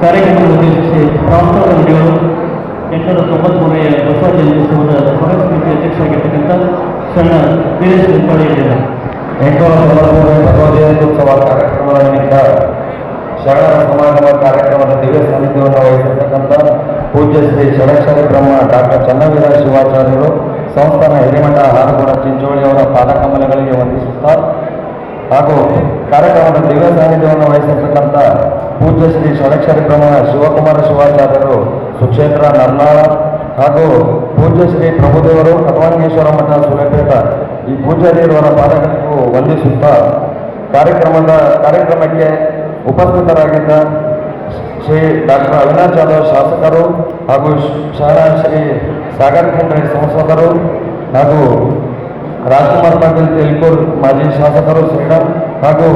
ಕಾರ್ಯಕ್ರಮ ಉದ್ದೇಶಿಸಿ ಪ್ರಾಂತದ ನುಡಿಗಳು 893ನೇ ಬಸವ ಜಯಂತ್ಯುತ್ಸವದ ಸಮಯ ಸಮಿತಿ ಅಧ್ಯಕ್ಷರಾಗಿರ್ತಕ್ಕಂಥ ಸಣ್ಣ ವೀರೇಶ್ ನಿಂಪಾಳಿ ಇದ್ದಾರೆ. 893ನೇ ಬಸವ ಜಯಂತ್ಯುತ್ಸವ ಕಾರ್ಯಕ್ರಮದ ನಿಮಿತ್ತ ಶರಣರ ಸಮಾಗಮ ಕಾರ್ಯಕ್ರಮದ ದಿವ್ಯ ಸಾನ್ನಿಧ್ಯವನ್ನು ವಹಿಸಿರ್ತಕ್ಕಂಥ ಪೂಜ್ಯ ಶ್ರೀ ಷಡಕ್ಷರಿ ಬ್ರಹ್ಮ ಡಾಕ್ಟರ್ ಚನ್ನವೀರ ಶಿವಾಚಾರ್ಯರು ಸಂಸ್ಥಾನ ಹಿರೇಮಠ ಹಾರಗೂಡ ಚಿಂಚೋಳಿಯವರ ಪಾದಕಮಲಗಳಿಗೆ ವಂದಿಸುತ್ತಾ ಹಾಗೂ ಕಾರ್ಯಕ್ರಮದ ದಿವ್ಯ ಸಾನ್ನಿಧ್ಯವನ್ನು ವಹಿಸಿರ್ತಕ್ಕಂಥ ಪೂಜ್ಯ ಶ್ರೀ ಷಡಕ್ಷರಿ ಬ್ರಹ್ಮ ಶಿವಕುಮಾರ ಶಿವಾಚಾರ್ಯರು ಸುಕ್ಷೇತ್ರ ನರ್ನಾಳ ಹಾಗೂ ಪೂಜ್ಯ ಶ್ರೀ ಪ್ರಭುದೇವರು ಕಟವಾಂಗೇಶ್ವರ ಮಠ ಸುಲೇಪೇಟ ಈ ಪೂಜ್ಯದೇವರ ಪಾದಗಳಿಗೂ ವಂದಿಸುತ್ತಾ ಕಾರ್ಯಕ್ರಮಕ್ಕೆ ಉಪಸ್ಥಿತರಾಗಿದ್ದ ಶ್ರೀ ಡಾಕ್ಟರ್ ಅವಿನಾಶ್ ಜಾಧವ್ ಶಾಸಕರು ಹಾಗೂ ಶ್ರೀ ಸಾಗರ್ ಖಂಡ್ರೆ ಸಂಸದರು ಹಾಗೂ ರಾಜ್ಕುಮಾರ್ ಪಾಟೀಲ್ ತೆಲ್ಕೂರ್ ಮಾಜಿ ಶಾಸಕರು ಶ್ರೀರಾಮ್ ಹಾಗೂ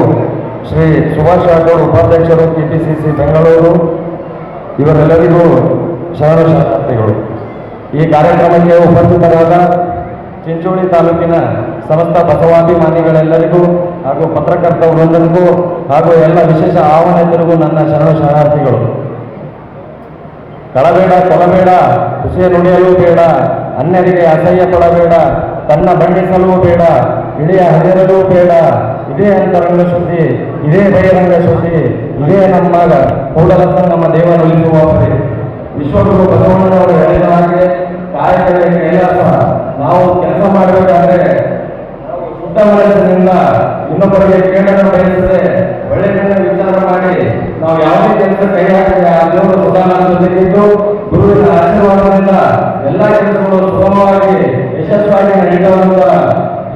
ಶ್ರೀ ಸುಭಾಷ್ ರಾಠೋಡ್ ಉಪಾಧ್ಯಕ್ಷರು ಕೆಪಿಸಿಸಿ ಬೆಂಗಳೂರು ಇವರೆಲ್ಲರಿಗೂ ಶರಣಾರ್ಥಿಗಳು. ಈ ಕಾರ್ಯಕ್ರಮಕ್ಕೆ ಉಪಸ್ಥಿತರಾದ ಚಿಂಚೋಳಿ ತಾಲೂಕಿನ ಸಮಸ್ತ ಬಸವಾಭಿಮಾನಿಗಳೆಲ್ಲರಿಗೂ ಹಾಗೂ ಪತ್ರಕರ್ತ ವೃಂದರಿಗೂ ಹಾಗೂ ಎಲ್ಲ ವಿಶೇಷ ಆಹ್ವಾನಿತರಿಗೂ ನನ್ನ ಶರಣಾರ್ಥಿಗಳು. ಕಳಬೇಡ ಕೊಲಬೇಡ ಹುಸಿಯ ನುಡಿಯಲು ಬೇಡ, ಅನ್ಯರಿಗೆ ಅಸಹ್ಯ ಪಡಬೇಡ, ತನ್ನ ಬಣ್ಣಿಸಲೂ ಬೇಡ, ಇಳಿಯ ಹದಿರಲೂ ಬೇಡ, ಇದೇ ಅಂತರಂಗ ಶುದ್ಧಿ, ಇದೇ ಬಹಿರಂಗ ಶುದ್ಧಿ, ಇದೇ ನಮ್ಮ ಕೂಡಲತ್ತ ನಮ್ಮ ದೇವರೊಲಿಸುವವರೇ. ವಿಶ್ವಗುರು ಬಸವಣ್ಣನವರು ಹೇಳಿದ ಹಾಗೆ ಕಾಯಕವೇ ಕೈಲಾಸ. ನಾವು ಕೆಲಸ ಮಾಡಬೇಕಾದ್ರೆ ಶುದ್ಧ ಮನಸ್ಸಿನಿಂದ ಇನ್ನೊಬ್ಬರಿಗೆ ಕೇಳನ್ನು ಬಯಸದೆ ಒಳ್ಳೆಯದನ್ನು ವಿಚಾರ ಮಾಡಿ ನಾವು ಯಾವುದೇ ಕೆಲಸ ಕೈ ಹಾಕಿದ್ರೆ ಆ ದೇವರು ಸದಾ ನಮ್ಮ ಜೊತೆಗಿದ್ದು ಗುರುವಿನ ಆಶೀರ್ವಾದದಿಂದ ಎಲ್ಲ ಕೆಲಸಗಳು ಸುಗಮವಾಗಿ ಯಶಸ್ವಾಗಿ ನಡೆಯುವಂತ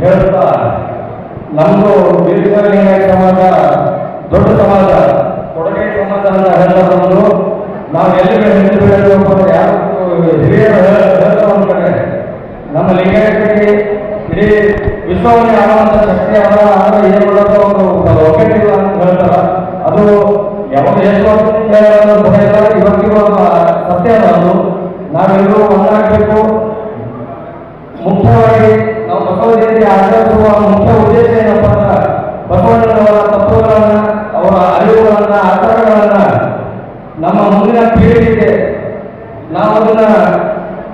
ಹೇಳುತ್ತಾ, ನಮ್ಮದು ವೀರಲಿಂಗ ಸಮಾಜ ದೊಡ್ಡ ಸಮಾಜ, ಕೊಡುಗೆ ಸಮಾಜ ಅಂತ ಹೇಳ್ತಾರು. ನಾವು ಎಲ್ಲಿಗೆ ನಿಂತು ಬೀಳಬೇಕು ಅಂತ ಯಾರು ಹಿರಿಯರು ಹೇಳ್ತಾರೆ ಅಂತಾರೆ. ನಮ್ಮ ಲಿಂಗಾಯತರಿಗೆ ಇಡೀ ವಿಶ್ವವನ್ನೇ ಆಡುವಂಥ ಶಕ್ತಿ ಏನು ಮಾಡೋದು ಒಂದು ಒಗ್ಗಟ್ಟಿಲ್ಲ ಅಂತ ಹೇಳ್ತಾರ. ಅದು ಯಾವಾಗ ಎಷ್ಟು ವರ್ಷದಿಂದ ಇವತ್ತಿಗೂ ಸತ್ಯ ಅದು. ನಾವೆಲ್ಲರೂ ಒಂದಾಗಬೇಕು. ಮುಖ್ಯವಾಗಿ ನಾವು ಬಸವ ಜಯಂತಿ ಆಚರಿಸುವ ಮುಖ್ಯ ಉದ್ದೇಶ ಏನಪ್ಪ ಅಂದ್ರೆ ಬಸವಣ್ಣನವರ ತತ್ವಗಳನ್ನ, ಅವರ ಅರಿವುಗಳನ್ನ, ಆಚಾರಗಳನ್ನ ನಮ್ಮ ಮುಂದಿನ ಪೀಳಿಗೆಗೆ ನಾವು ಅದನ್ನ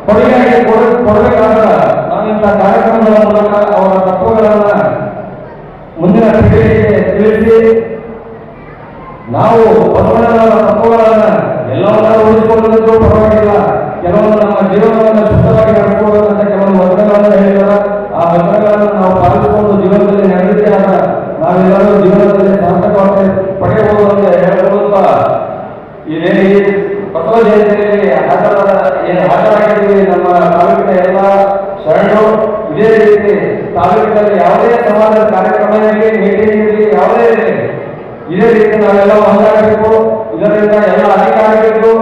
ಕೊಡುಗೆಯಾಗಿ ಕೊಡಬೇಕಾದ್ರೆ ನಾವಿಂಥ ಕಾರ್ಯಕ್ರಮಗಳ ಮೂಲಕ ಅವರ ತತ್ವಗಳನ್ನ ಮುಂದಿನ ಪೀಳಿಗೆಗೆ ತಿಳಿಸಿ ನಾವು ಬಸವಣ್ಣನವರ ತತ್ವಗಳನ್ನ ಎಲ್ಲವನ್ನ ಉಳಿಸಿಕೊಳ್ಳುವುದು ಪರವಾಗಿಲ್ಲ, ಕೆಲವೊಂದು ನಮ್ಮ ಜೀವನವನ್ನು ಶುದ್ಧವಾಗಿ ನಡೆಸಿಕೊಳ್ಳುವಂತ ಕೆಲವೊಂದು ವಚನಗಳನ್ನು ಹೇಳಿದಾರ. ಆ ವಚನಗಳನ್ನು ನಾವು ಪಾಲಿಸಿಕೊಂಡು ಜೀವನದಲ್ಲಿ ನಡೆದಿದ್ದೇ ಆದ ನಾವೆಲ್ಲರೂ ಜೀವನದಲ್ಲಿ ಸಾರ್ಥಕವಾಗಿ ಪಡೆಯಬಹುದು ಅಂತ ಹೇಳುತ್ತಾ, ಇದೇ ಬಸವ ಜಯಂತಿಯಲ್ಲಿ ಹಾಜರಾಗಿದ್ದೀವಿ ನಮ್ಮ ತಾಲೂಕಿನ ಎಲ್ಲ ಶರಣರು. ಇದೇ ರೀತಿ ತಾಲೂಕಿನಲ್ಲಿ ಯಾವುದೇ ಸಮಾಜದ ಕಾರ್ಯಕ್ರಮ ಇರಲಿ, ಮೀಟಿಂಗ್ ಇರಲಿ, ಯಾವುದೇ ಇರಲಿ, ಇದೇ ರೀತಿ ನಾವೆಲ್ಲ ಒಂದಾಗಬೇಕು. ಇದರಿಂದ ಎಲ್ಲ ಅಧಿಕಾರಿಗಳಿಗೂ,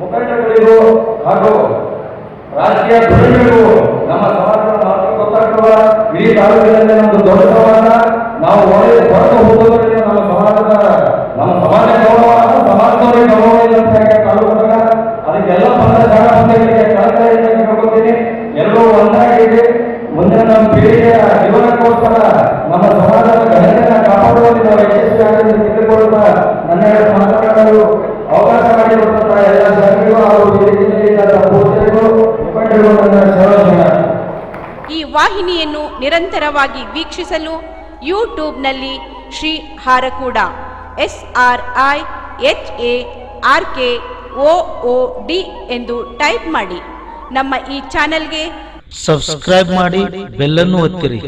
ಮುಖಂಡಗಳಿಗೂ ಹಾಗೂ ರಾಜಕೀಯ ಧ್ವನಿಗಳಿಗೂ ನಮ್ಮ ಸಮಾಜದ ಮಹತ್ವ ಗೊತ್ತಾಗ್ತದ. ಇಡೀ ತಾಲೂಕಿನಲ್ಲಿ ನಮ್ದು ದೊಡ್ಡ ಸಮಾಜ. ನಾವು ಹೊರಗೆ ಹೋಗೋದ್ರಿಂದ ನಮ್ಮ ಸಮಾಜ ಗೌರವ, ಸಮಾಜದವರಿಗೆ ಗೌರವ ಇಲ್ಲ ಅಂತ ತಾಲೂಕಿನ ಅದಕ್ಕೆಲ್ಲ ಬಂದ ಜಾಗಗಳಿಗೆ ಕಳಕಳಿಯಿಂದ ಕೇಳ್ಕೊತೀನಿ. ಎಲ್ಲರೂ ಒಂದಾಗಿದೆ. ಮುಂದಿನ ನಮ್ಮ ಪೀಳಿಗೆಯ ಜೀವನಕ್ಕೋಸ್ಕರ ನಮ್ಮ ಸಮಾಜದ ಘನತೆಯನ್ನು ಕಾಪಾಡುವಲ್ಲಿ ನಾವು ಯಶಸ್ವಿ ಆಗಲು ತಿಳಿದುಕೊಳ್ಳುತ್ತಾ ನನ್ನ ಮಾತನಾಡಲು ಅವಕಾಶ ಮಾಡಿಕೊಡುತ್ತಾ ಎಲ್ಲ ಜನರಿಗೂ ಹಾಗೂ ಪೂಜೆಗಳು ಮುಖಂಡರು ನನ್ನ ಶರಣ. ಈ ವಾಹಿನಿಯನ್ನು ನಿರಂತರವಾಗಿ ವೀಕ್ಷಿಸಲು ಯೂಟ್ಯೂಬ್ನಲ್ಲಿ ಶ್ರೀ ಹಾರಕೂಡ SRIHARKOOD ಎಂದು ಟೈಪ್ ಮಾಡಿ. ನಮ್ಮ ಈ ಚಾನೆಲ್ಗೆ ಸಬ್ಸ್ಕ್ರೈಬ್ ಮಾಡಿ, ಬೆಲ್ ಅನ್ನು ಒತ್ತಿರಿ.